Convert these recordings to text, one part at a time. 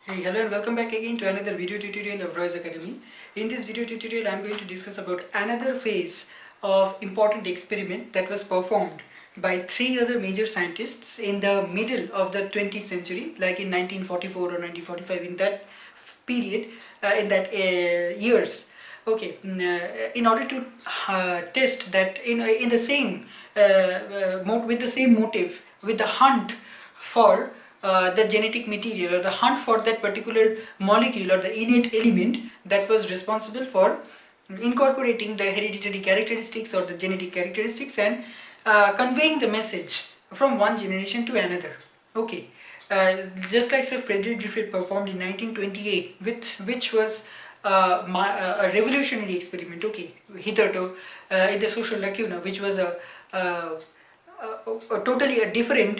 Hey, hello and welcome back again to another video tutorial of Roy's Academy. In this video tutorial, I am going to discuss about another phase of important experiment that was performed by three other major scientists in the middle of the 20th century, like in 1944 or 1945, in that period, in that years. Okay, in order to test that in the same with the same motive, with the hunt for the genetic material or the hunt for that particular molecule or the innate element that was responsible for incorporating the hereditary characteristics or the genetic characteristics and conveying the message from one generation to another. Okay, just like Sir Frederick Griffith performed in 1928, which was a revolutionary experiment. Okay, hitherto in the social lacuna, which was a totally a different.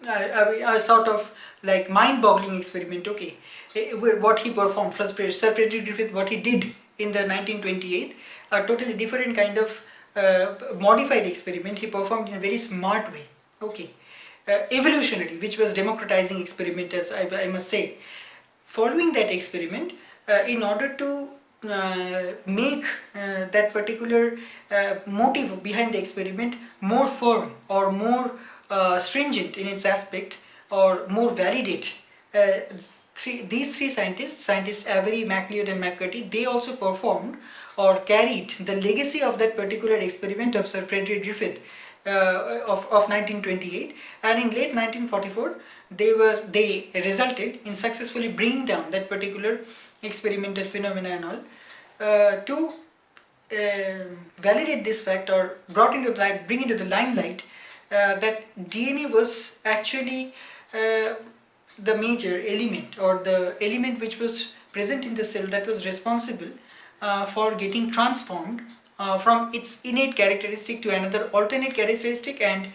A sort of like mind-boggling experiment. Okay, what he performed, first Sir Frederick Griffith, what he did in the 1928, a totally different kind of modified experiment he performed in a very smart way. Okay, evolutionary, which was democratizing experiment, as I must say. Following that experiment, in order to make that particular motive behind the experiment more firm or more stringent in its aspect or more validate, these three scientists Avery, MacLeod and McCarthy, they also performed or carried the legacy of that particular experiment of Sir Frederick Griffith of 1928, and in late 1944 they resulted in successfully bringing down that particular experimental phenomena and all to validate this fact or bring into the limelight that DNA was actually the major element or the element which was present in the cell that was responsible for getting transformed from its innate characteristic to another alternate characteristic, and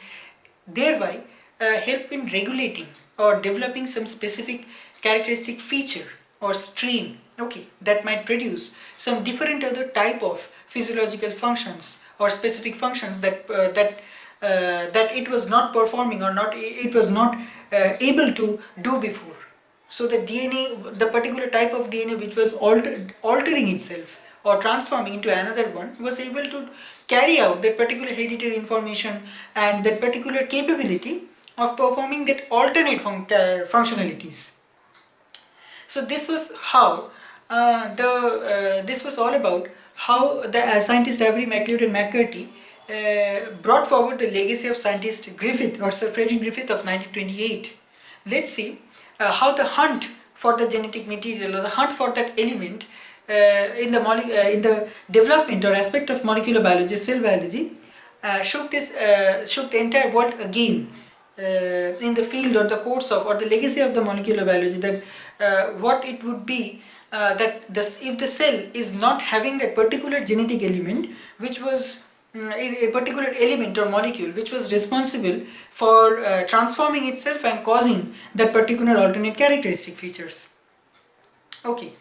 thereby help in regulating or developing some specific characteristic feature or strain, okay, that might produce some different other type of physiological functions or specific functions that it was not performing or it was not able to do before. So the DNA, the particular type of DNA which was altering itself or transforming into another one, was able to carry out that particular hereditary information and that particular capability of performing that alternate functionalities. So this was how this was all about how the scientist Avery, MacLeod and McCarthy brought forward the legacy of scientist Griffith or Sir Frederick Griffith of 1928. Let's see how the hunt for the genetic material or the hunt for that element in the development or aspect of molecular biology, cell biology, shook the entire world again in the field or the course of or the legacy of the molecular biology, that what it would be that if the cell is not having a particular genetic element which was a particular element or molecule which was responsible for transforming itself and causing that particular alternate characteristic features. Okay,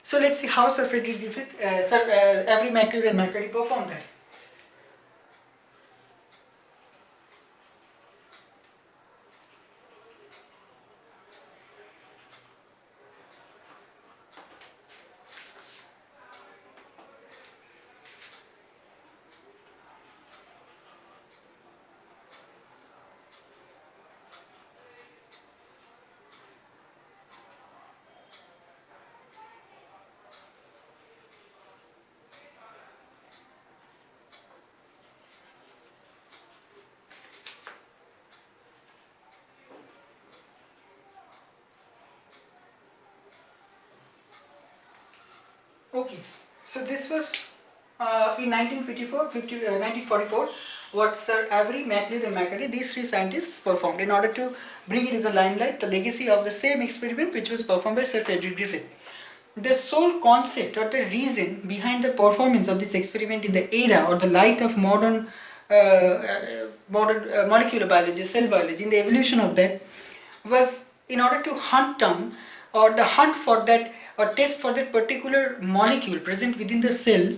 so let's see how Sir Frederick Griffith, Avery, MacLeod and McCarthy performed that. Okay, so this was in 1944, what Sir Avery, MacLeod and McCarthy, these three scientists performed in order to bring into the limelight the legacy of the same experiment which was performed by Sir Frederick Griffith. The sole concept or the reason behind the performance of this experiment in the era or the light of modern molecular biology, cell biology, in the evolution of that, was in order to hunt down or the hunt for that or test for that particular molecule present within the cell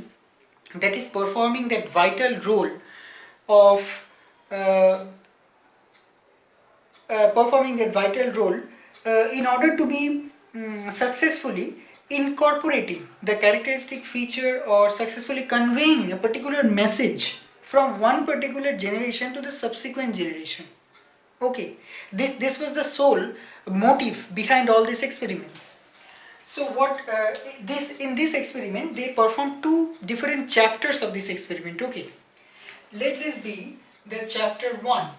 that is performing that vital role of performing that vital role in order to be successfully incorporating the characteristic feature or successfully conveying a particular message from one particular generation to the subsequent generation. Okay, this was the sole motive behind all these experiments. So what this in this experiment they performed two different chapters of this experiment. Okay, let this be the chapter 1.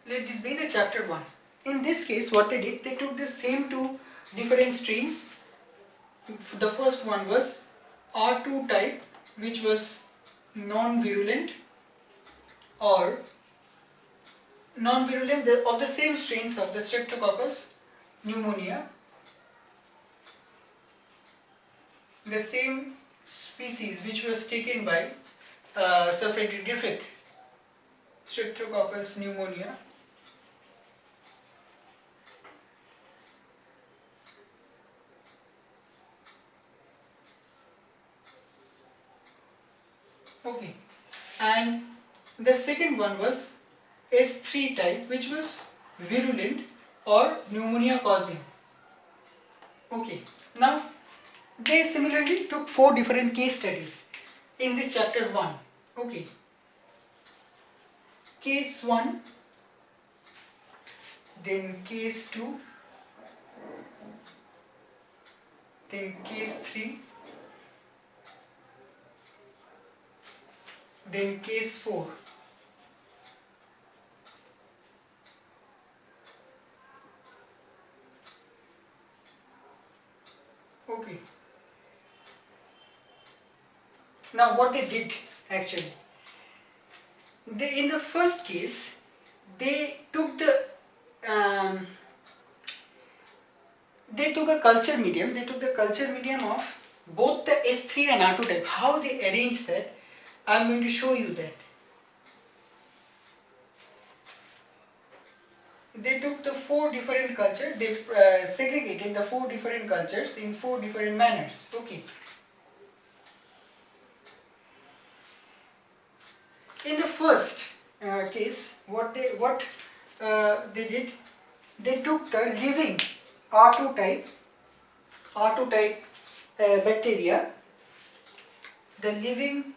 Let this be the chapter 1. In this case, what they did, they took the same two different strains. The first one was R2 type, which was non-virulent, or non-virulent of the same strains of the Streptococcus pneumonia, the same species which was taken by Sir Frederick Griffith, Streptococcus pneumonia. Okay, and the second one was S3 type, which was virulent or pneumonia causing. Okay, now they similarly took 4 different case studies in this chapter 1. Okay, case 1, then case 2, then case 3, then case 4. Okay. Now what they did actually, in the first case, they took a culture medium. They took the culture medium of both the S3 and R2 type. How they arranged that, I am going to show you that. They took the 4 different cultures. They segregated the 4 different cultures in 4 different manners. Okay. In the first case, what they did, they took the living R2 type bacteria, the living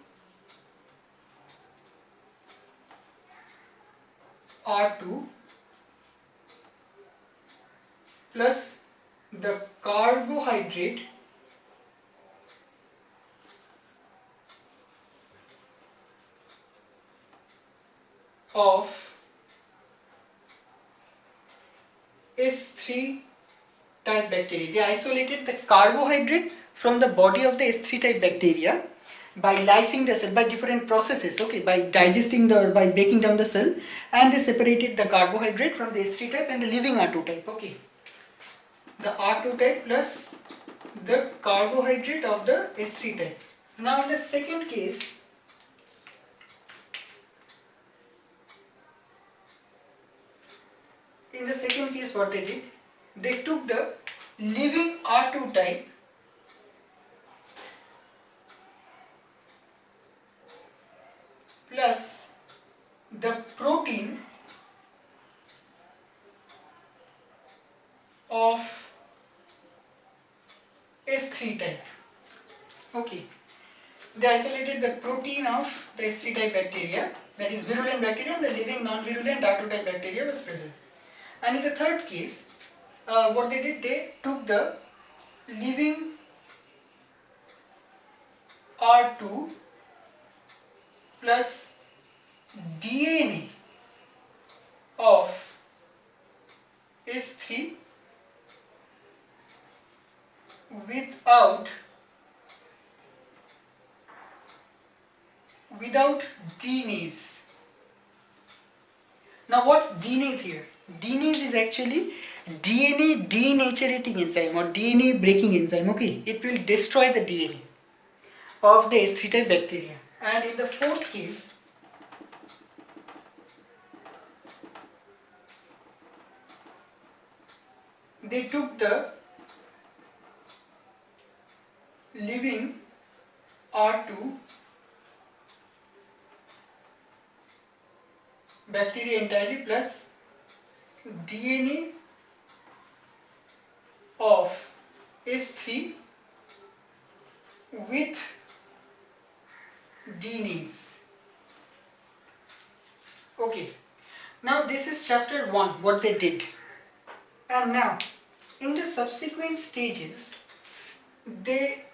R2 plus the carbohydrate of S3 type bacteria. They isolated the carbohydrate from the body of the S3 type bacteria by lysing the cell by different processes, okay, by digesting by breaking down the cell, and they separated the carbohydrate from the S3 type and the living R2 type, okay. The R2 type plus the carbohydrate of the S3 type. Now in the second case, what they did, they took the living R2 type plus the protein of S3 type. Okay, they isolated the protein of the S3 type bacteria, that is virulent bacteria, and the living non-virulent R2 type bacteria was present. And in the third case, what they did, they took the living R2 plus DNA of S3 without DNase. Now what's DNase here? DNase is actually DNA denaturating enzyme or DNA breaking enzyme, okay. It will destroy the DNA of the S3 type bacteria. And in the fourth case, they took the living R2 bacteria entirely plus DNA of S3 with DNase. Okay, now this is chapter 1, what they did. And now in the subsequent stages they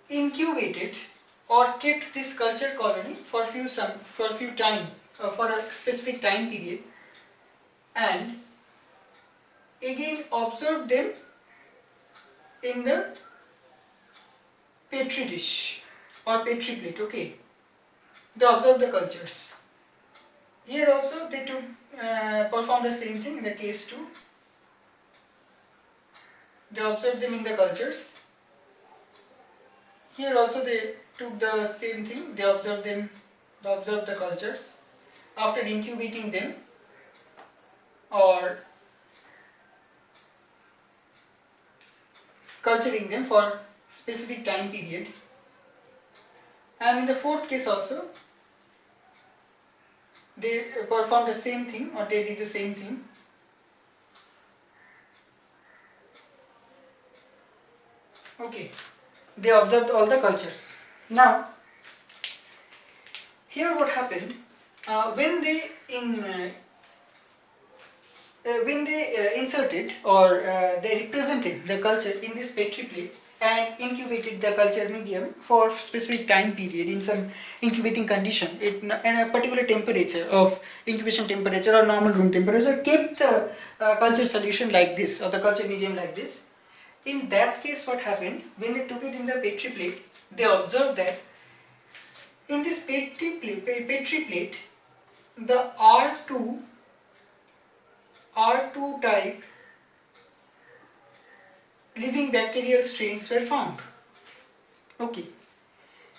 incubated or kept this culture colony for a few time, for a specific time period, and again observed them in the petri dish or petri plate. Okay, they observed the cultures. Here also they took performed the same thing in the case 2. They observed them in the cultures. Here also they took the same thing. They observed the cultures after incubating them or culturing them for specific time period. And in the 4th case also they performed the same thing, or they did the same thing. Okay, they observed all the cultures. Now here what happened, when they inserted or they represented the culture in this petri plate and incubated the culture medium for specific time period in some incubating condition in a particular temperature of incubation temperature or normal room temperature, kept the culture solution like this or the culture medium like this. In that case what happened, when they took it in the petri plate, they observed that in this petri plate the R2 type living bacterial strains were found. Okay.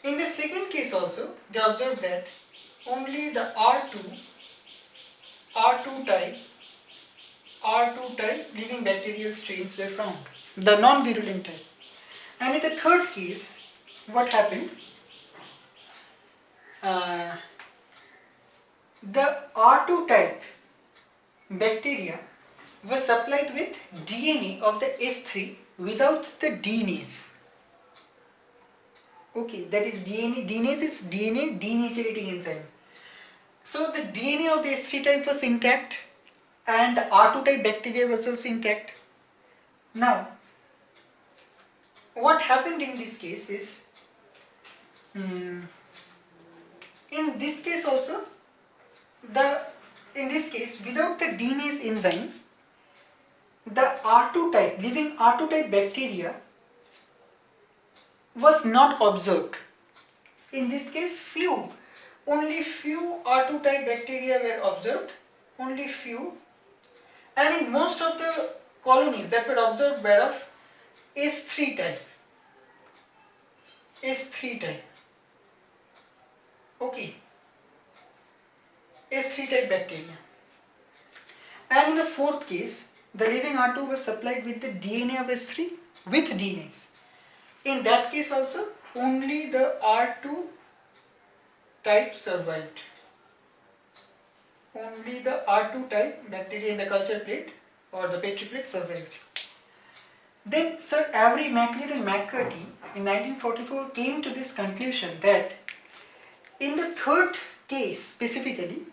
In the second case also they observed that only the R2 type living bacterial strains were found, the non-virulent type. And in the third case what happened, the R2 type bacteria was supplied with DNA of the S3 without the DNase. Okay, that is DNase is DNA denaturating enzyme. So the DNA of the S3 type was intact and the R2 type bacteria was also intact. Now what happened in this case is, in this case also, in this case without the DNase enzyme, the R2 type, living R2 type bacteria was not observed. In this case only few R2 type bacteria were observed, only few, and in most of the colonies that were observed were of S3 type. Okay, S3 type bacteria. And in the 4th case, the living R2 was supplied with the DNA of S3 with DNase. In that case also, only the R2 type survived. Only the R2 type bacteria in the culture plate or the petri plate survived. Then Sir Avery, MacLeod and McCarty in 1944 came to this conclusion that in the 3rd case specifically,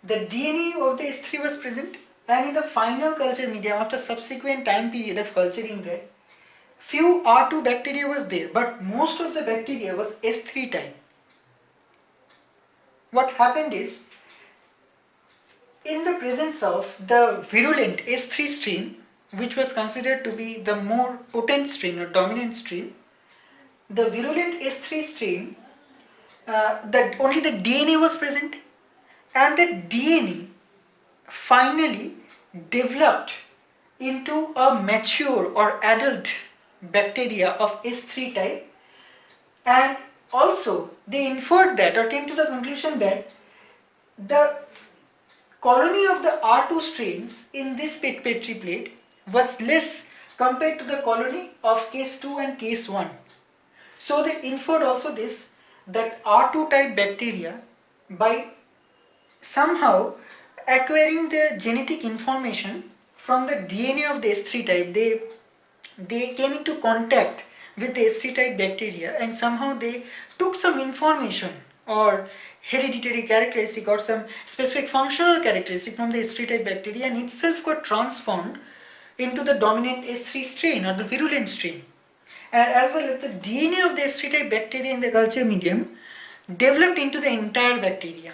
the DNA of the S3 was present, and in the final culture medium after subsequent time period of culturing there, few R2 bacteria was there, but most of the bacteria was S3 type. What happened is, in the presence of the virulent S3 strain, which was considered to be the more potent strain or dominant strain, the virulent S3 strain, only the DNA was present, and the DNA finally developed into a mature or adult bacteria of S3 type, and also they inferred that or came to the conclusion that the colony of the R2 strains in this petri plate was less compared to the colony of case 2 and case 1. So they inferred also this, that R2 type bacteria, by somehow acquiring the genetic information from the DNA of the S3 type, they came into contact with the S3 type bacteria, and somehow they took some information or hereditary characteristic or some specific functional characteristic from the S3 type bacteria, and itself got transformed into the dominant S3 strain or the virulent strain. And as well as the DNA of the S3 type bacteria in the culture medium developed into the entire bacteria.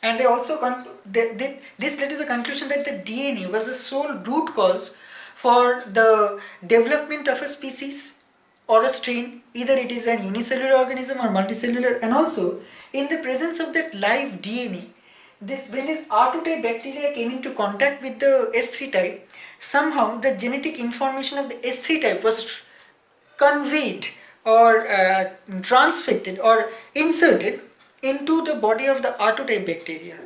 And they also this led to the conclusion that the DNA was the sole root cause for the development of a species or a strain, either it is an unicellular organism or multicellular. And also in the presence of that live DNA, when this R2 type bacteria came into contact with the S3 type, somehow the genetic information of the S3 type was conveyed or transfected or inserted into the body of the R2 type bacteria.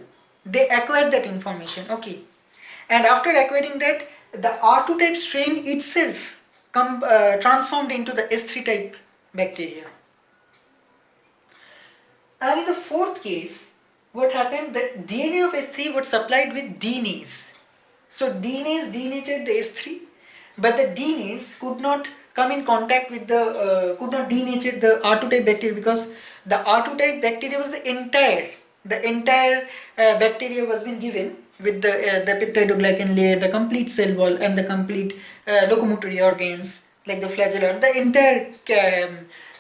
They acquired that information, okay. And after acquiring that, the R2 type strain itself transformed into the S3 type bacteria. And in the fourth case, what happened, the DNA of S3 was supplied with DNase. So DNase denatured the S3, but the DNase could not come in contact with could not denature the R2 type bacteria, because the R2 type bacteria was the entire bacteria was been given with the peptidoglycan layer, the complete cell wall, and the complete locomotory organs like the flagella, the entire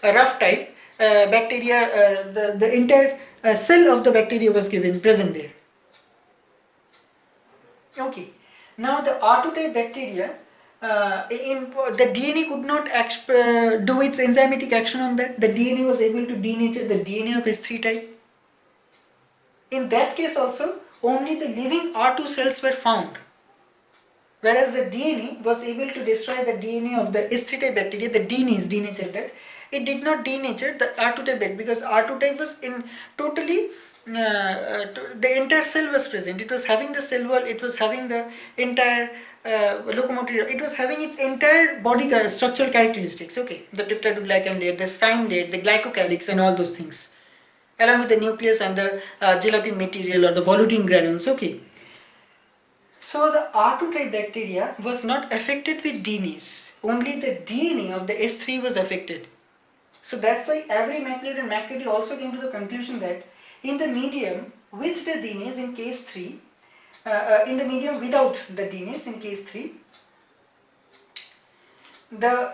rough type bacteria, the entire cell of the bacteria was given present there. Okay, now the R2 type bacteria, the DNA could not do its enzymatic action on that. The DNA was able to denature the DNA of S3 type. In that case also, only the living R2 cells were found, whereas the DNA was able to destroy the DNA of the S3 type bacteria. The DNase denatured that. It did not denature the R2 type bacteria, because R2 type was in totally the entire cell was present. It was having the cell wall, it was having the entire locomotory, it was having its entire body structural characteristics, okay, the peptidoglycan layer, the cyme layer, the glycocalyx, and all those things, along with the nucleus and the gelatin material or the volutin granules, okay. So the R2 type bacteria was not affected with DNase, only the DNA of the S3 was affected. So that's why Avery, MacLeod and McCready also came to the conclusion that in the medium with the DNase in case 3, in the medium without the DNase in case 3, the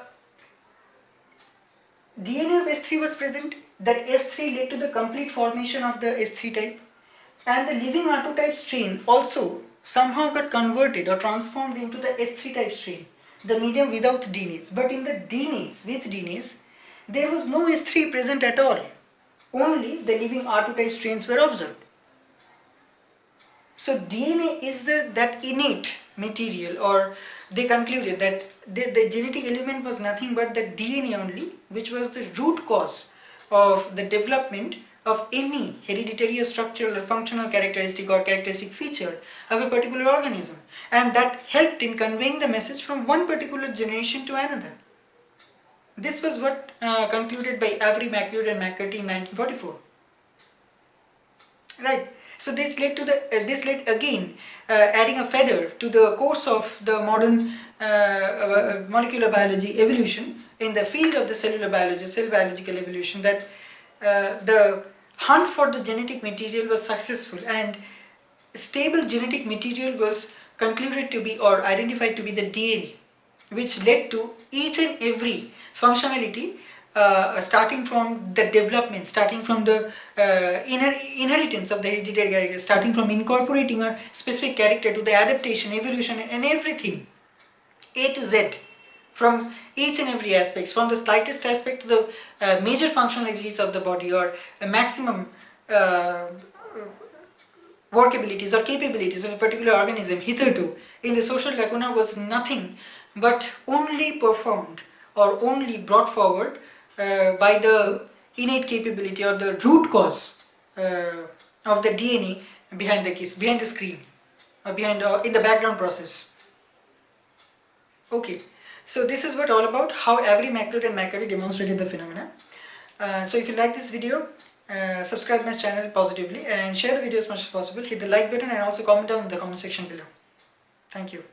DNA of S3 was present, that S3 led to the complete formation of the S3 type, and the living R2 type strain also somehow got converted or transformed into the S3 type strain, the medium without DNase. But in the DNase, with DNase, there was no S3 present at all, only the living R2 type strains were observed. So DNA is that innate material, or they concluded that the genetic element was nothing but the DNA only, which was the root cause of the development of any hereditary or structural or functional characteristic or characteristic feature of a particular organism, and that helped in conveying the message from one particular generation to another. This was what concluded by Avery, MacLeod and McCarthy in 1944. Right. So this led to this led again adding a feather to the course of the modern molecular biology evolution in the field of the cellular biology, cell biological evolution, that the hunt for the genetic material was successful, and stable genetic material was concluded to be or identified to be the DNA, which led to each and every functionality starting from the development, starting from the inheritance of the hereditary character, starting from incorporating a specific character to the adaptation, evolution, and everything, A to Z, from each and every aspect, from the slightest aspect to the major functionalities of the body, or a maximum workabilities or capabilities of a particular organism hitherto in the social lacuna was nothing but only performed or only brought forward by the innate capability or the root cause of the DNA behind the screen. in the background process. Okay, so this is what all about how Avery, McLeod and McCurry demonstrated the phenomena. So if you like this video, subscribe my channel positively and share the video as much as possible. Hit the like button and also comment down in the comment section below. Thank you.